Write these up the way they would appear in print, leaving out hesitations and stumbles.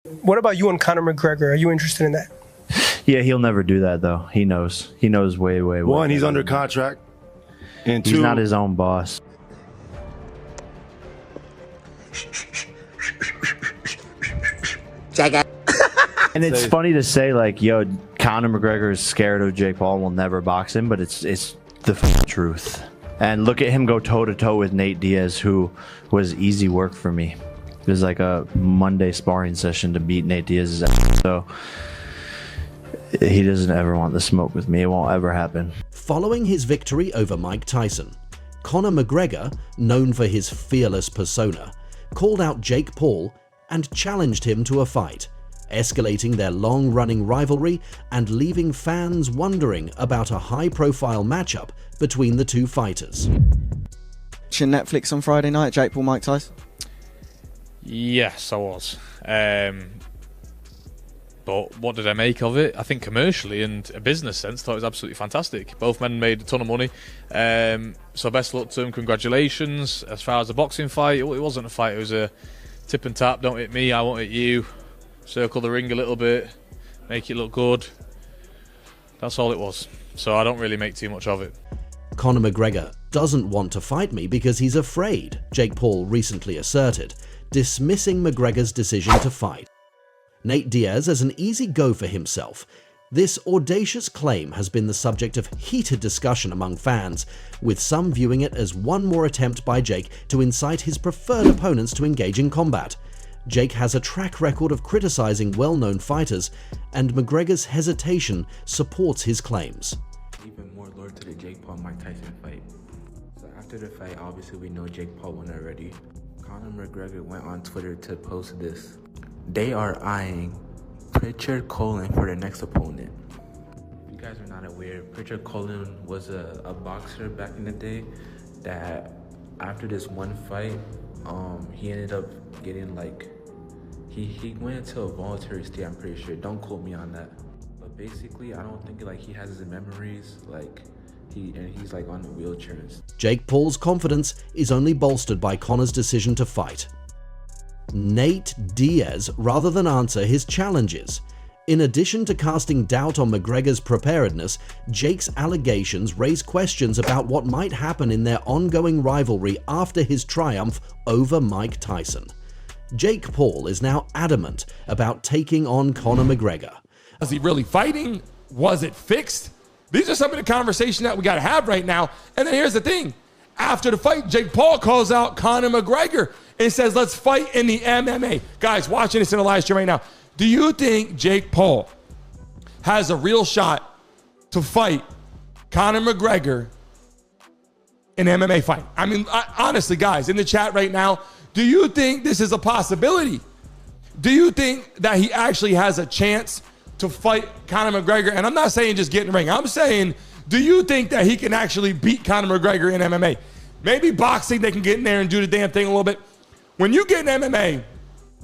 What about you and Conor McGregor? Are you interested in that? Yeah, he'll never do that though. He knows. He knows way. One, he's under contract, and two, he's not his own boss. And it's funny to say, like, yo, Conor McGregor is scared of Jake Paul and will never box him, but it's the truth. And look at him go toe-to-toe with Nate Diaz, who was easy work for me. It was like a Monday sparring session to beat Nate Diaz's ass. So he doesn't ever want the smoke with me. It won't ever happen. Following his victory over Mike Tyson, Conor McGregor, known for his fearless persona, called out Jake Paul and challenged him to a fight, escalating their long-running rivalry and leaving fans wondering about a high-profile matchup between the two fighters. Watching Netflix on Friday night, Jake Paul, Mike Tyson? Yes, I was. But what did I make of it? I think commercially and a business sense, thought it was absolutely fantastic. Both men made a ton of money. So best of luck to them. Congratulations. As far as the boxing fight, it wasn't a fight. It was a tip and tap. Don't hit me, I won't hit you. Circle the ring a little bit. Make it look good. That's all it was. So I don't really make too much of it. Conor McGregor doesn't want to fight me because he's afraid, Jake Paul recently asserted, dismissing McGregor's decision to fight. Nate Diaz has an easy go for himself. This audacious claim has been the subject of heated discussion among fans, with some viewing it as one more attempt by Jake to incite his preferred opponents to engage in combat. Jake has a track record of criticizing well-known fighters, and McGregor's hesitation supports his claims. Even more loyal to the Jake Paul-Mike Tyson fight. So after the fight, obviously we know Jake Paul won already. Conor McGregor went on Twitter to post this. They are eyeing Pritchard Colin for their next opponent. If you guys are not aware, Pritchard Colin was a boxer back in the day that after this one fight, he ended up getting he went into a voluntary state, I'm pretty sure. Don't quote me on that. But basically, I don't think he has his memories, he's on the wheelchairs. Jake Paul's confidence is only bolstered by Conor's decision to fight. Nate Diaz rather than answer his challenges. In addition to casting doubt on McGregor's preparedness, Jake's allegations raise questions about what might happen in their ongoing rivalry after his triumph over Mike Tyson. Jake Paul is now adamant about taking on Conor McGregor. Was he really fighting? Was it fixed? These are some of the conversation that we got to have right now. And then here's the thing. After the fight, Jake Paul calls out Conor McGregor and says, let's fight in the MMA. Guys, watching this in the live stream right now, do you think Jake Paul has a real shot to fight Conor McGregor in an MMA fight? I mean, honestly, guys, in the chat right now, do you think this is a possibility? Do you think that he actually has a chance to fight Conor McGregor? And I'm not saying just get in the ring. I'm saying, do you think that he can actually beat Conor McGregor in MMA? Maybe boxing, they can get in there and do the damn thing a little bit. When you get in MMA,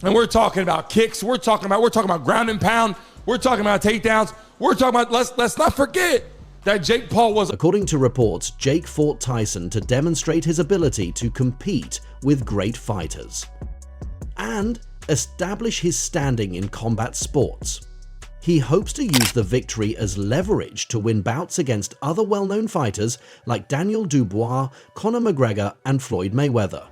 and we're talking about kicks, we're talking about ground and pound, we're talking about takedowns, we're talking about, let's not forget that Jake Paul was... According to reports, Jake fought Tyson to demonstrate his ability to compete with great fighters and establish his standing in combat sports. He hopes to use the victory as leverage to win bouts against other well-known fighters like Daniel Dubois, Conor McGregor, and Floyd Mayweather.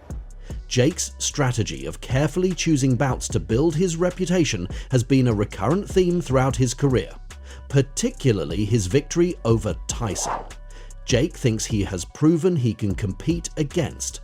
Jake's strategy of carefully choosing bouts to build his reputation has been a recurrent theme throughout his career, particularly his victory over Tyson. Jake thinks he has proven he can compete against.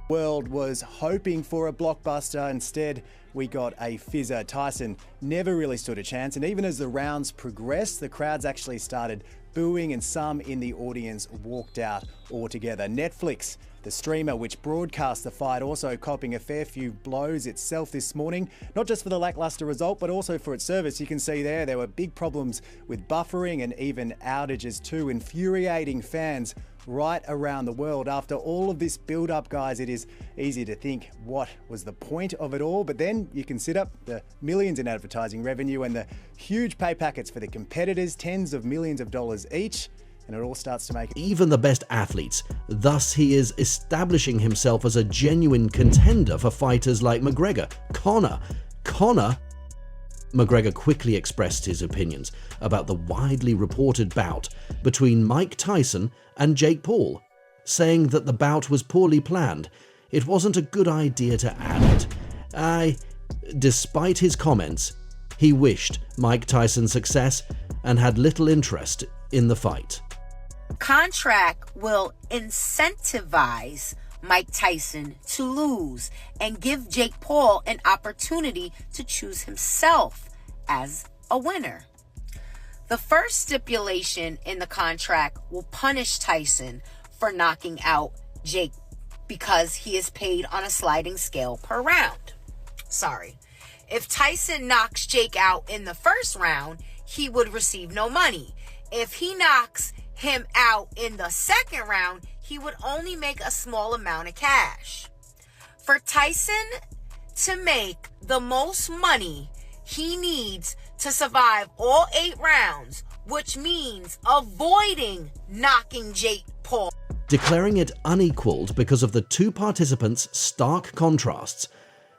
World was hoping for a blockbuster. Instead, we got a fizzer. Tyson never really stood a chance, and even as the rounds progressed, the crowds actually started booing and some in the audience walked out altogether. Netflix, the streamer which broadcast the fight, also copping a fair few blows itself this morning, not just for the lackluster result, but also for its service. You can see there were big problems with buffering and even outages too, infuriating fans right around the world. After all of this build-up, guys, it is easy to think what was the point of it all, but then you consider the millions in advertising revenue and the huge pay packets for the competitors, tens of millions of dollars each, and it all starts to make even the best athletes. Thus, he is establishing himself as a genuine contender for fighters like McGregor, Conor, Conor, McGregor quickly expressed his opinions about the widely reported bout between Mike Tyson and Jake Paul, saying that the bout was poorly planned. It wasn't a good idea to add it. Despite his comments, he wished Mike Tyson success and had little interest in the fight. Contract will incentivize Mike Tyson to lose and give Jake Paul an opportunity to choose himself as a winner. The first stipulation in the contract will punish Tyson for knocking out Jake because he is paid on a sliding scale per round. If Tyson knocks Jake out in the first round, he would receive no money. If he knocks him out in the second round, he would only make a small amount of cash. For Tyson to make the most money, he needs to survive all 8 rounds, which means avoiding knocking Jake Paul. Declaring it unequaled because of the two participants' stark contrasts.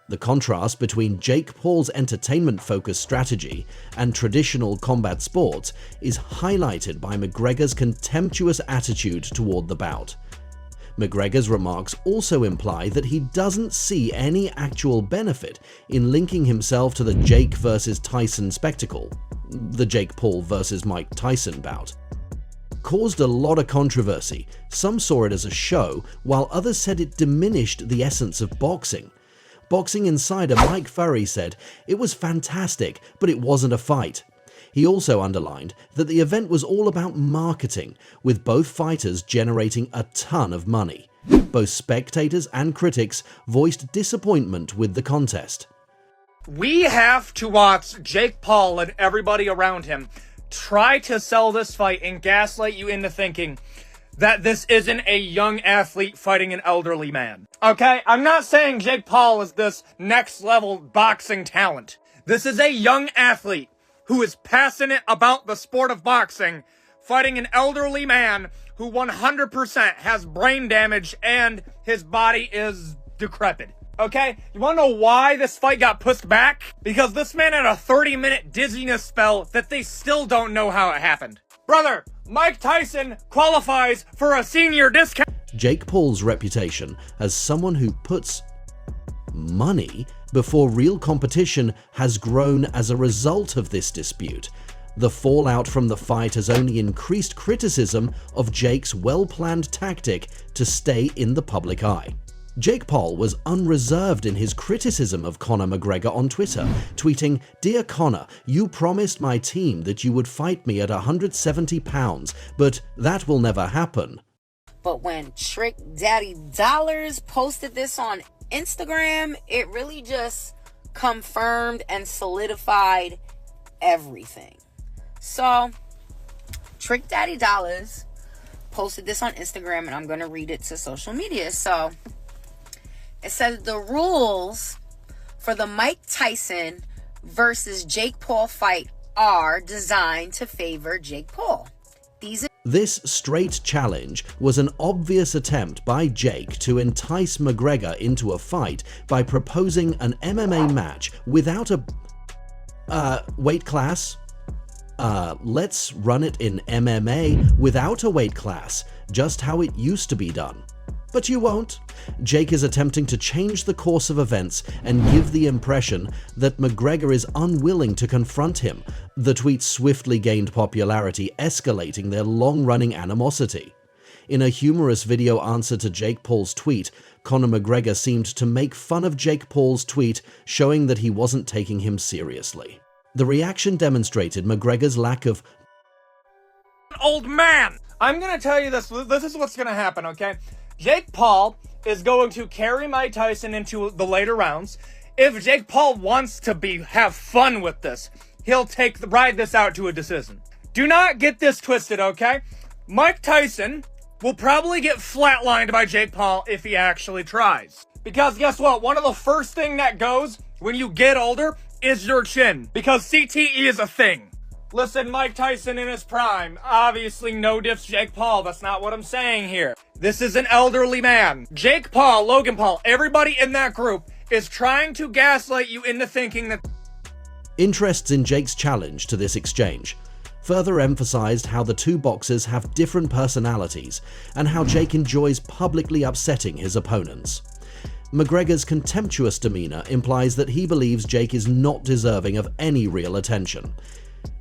The contrast between Jake Paul's entertainment-focused strategy and traditional combat sports is highlighted by McGregor's contemptuous attitude toward the bout. McGregor's remarks also imply that he doesn't see any actual benefit in linking himself to the Jake versus Tyson spectacle, the Jake Paul versus Mike Tyson bout. Caused a lot of controversy. Some saw it as a show, while others said it diminished the essence of boxing. Boxing insider Mike Furry said it was fantastic, but it wasn't a fight. He also underlined that the event was all about marketing, with both fighters generating a ton of money. Both spectators and critics voiced disappointment with the contest. We have to watch Jake Paul and everybody around him try to sell this fight and gaslight you into thinking that this isn't a young athlete fighting an elderly man. Okay? I'm not saying Jake Paul is this next level boxing talent. This is a young athlete who is passionate about the sport of boxing, fighting an elderly man who 100% has brain damage and his body is decrepit. Okay? You wanna know why this fight got pushed back? Because this man had a 30-minute dizziness spell that they still don't know how it happened. Brother, Mike Tyson qualifies for a senior discount. Jake Paul's reputation as someone who puts money before real competition has grown as a result of this dispute. The fallout from the fight has only increased criticism of Jake's well-planned tactic to stay in the public eye. Jake Paul was unreserved in his criticism of Conor McGregor on Twitter, tweeting, "Dear Conor, you promised my team that you would fight me at 170 pounds, but that will never happen." But when Trick Daddy Dollars posted this on Instagram, it really just confirmed and solidified everything. So, Trick Daddy Dollars posted this on Instagram, and I'm going to read it to social media. So, it says the rules for the Mike Tyson versus Jake Paul fight are designed to favor Jake Paul. This straight challenge was an obvious attempt by Jake to entice McGregor into a fight by proposing an MMA match without a weight class. Let's run it in MMA without a weight class, just how it used to be done. But you won't. Jake is attempting to change the course of events and give the impression that McGregor is unwilling to confront him. The tweet swiftly gained popularity, escalating their long-running animosity. In a humorous video answer to Jake Paul's tweet, Conor McGregor seemed to make fun of Jake Paul's tweet, showing that he wasn't taking him seriously. The reaction demonstrated McGregor's lack of Old man! I'm gonna tell you this. This is what's gonna happen, okay? Jake Paul is going to carry Mike Tyson into the later rounds. If Jake Paul wants to have fun with this, he'll ride this out to a decision. Do not get this twisted, okay? Mike Tyson will probably get flatlined by Jake Paul if he actually tries. Because guess what? One of the first thing that goes when you get older is your chin. Because CTE is a thing. Listen, Mike Tyson in his prime. Obviously, no diffs Jake Paul. That's not what I'm saying here. This is an elderly man. Jake Paul, Logan Paul, everybody in that group is trying to gaslight you into thinking that Interests in Jake's challenge to this exchange further emphasized how the two boxers have different personalities and how Jake enjoys publicly upsetting his opponents. McGregor's contemptuous demeanor implies that he believes Jake is not deserving of any real attention.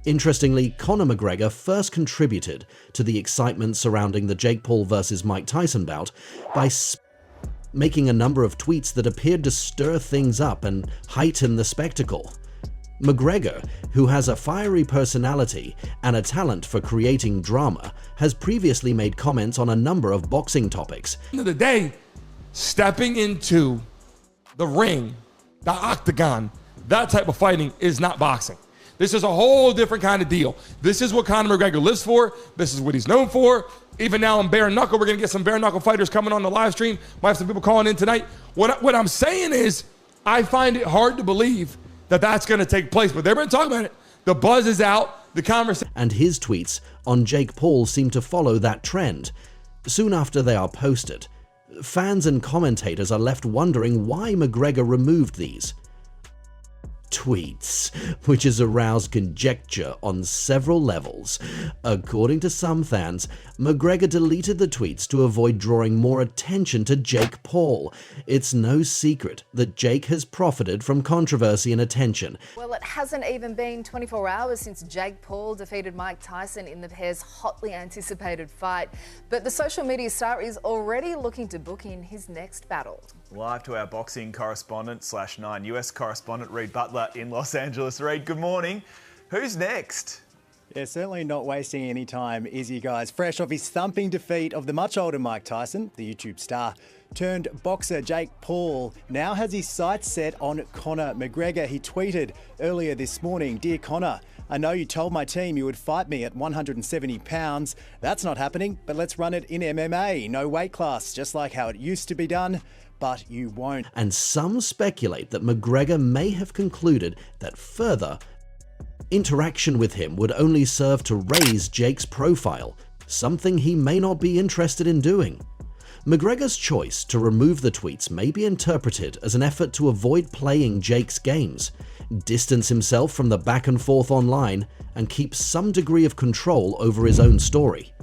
Interestingly, Conor McGregor first contributed to the excitement surrounding the Jake Paul vs. Mike Tyson bout by making a number of tweets that appeared to stir things up and heighten the spectacle. McGregor, who has a fiery personality and a talent for creating drama, has previously made comments on a number of boxing topics. At the end of the day, stepping into the ring, the octagon, that type of fighting is not boxing. This is a whole different kind of deal. This is what Conor McGregor lives for. This is what he's known for. Even now in bare knuckle, we're going to get some bare knuckle fighters coming on the live stream. Might have some people calling in tonight. What I'm saying is, I find it hard to believe that that's going to take place, but they've been talking about it. The buzz is out, the conversation. And his tweets on Jake Paul seem to follow that trend. Soon after they are posted, fans and commentators are left wondering why McGregor removed these tweets, which has aroused conjecture on several levels. According to some fans, McGregor deleted the tweets to avoid drawing more attention to Jake Paul. It's no secret that Jake has profited from controversy and attention. Well, it hasn't even been 24 hours since Jake Paul defeated Mike Tyson in the pair's hotly anticipated fight, but the social media star is already looking to book in his next battle. Live to our boxing correspondent / 9 US correspondent, Reed Butler in Los Angeles. Reed, good morning. Who's next? Yeah, certainly not wasting any time, is he, guys? Fresh off his thumping defeat of the much older Mike Tyson, the YouTube star turned boxer Jake Paul now has his sights set on Conor McGregor. He tweeted earlier this morning, "Dear Conor, I know you told my team you would fight me at 170 pounds. That's not happening, but let's run it in MMA. No weight class, just like how it used to be done. But you won't." And some speculate that McGregor may have concluded that further interaction with him would only serve to raise Jake's profile, something he may not be interested in doing. McGregor's choice to remove the tweets may be interpreted as an effort to avoid playing Jake's games, distance himself from the back and forth online, and keep some degree of control over his own story.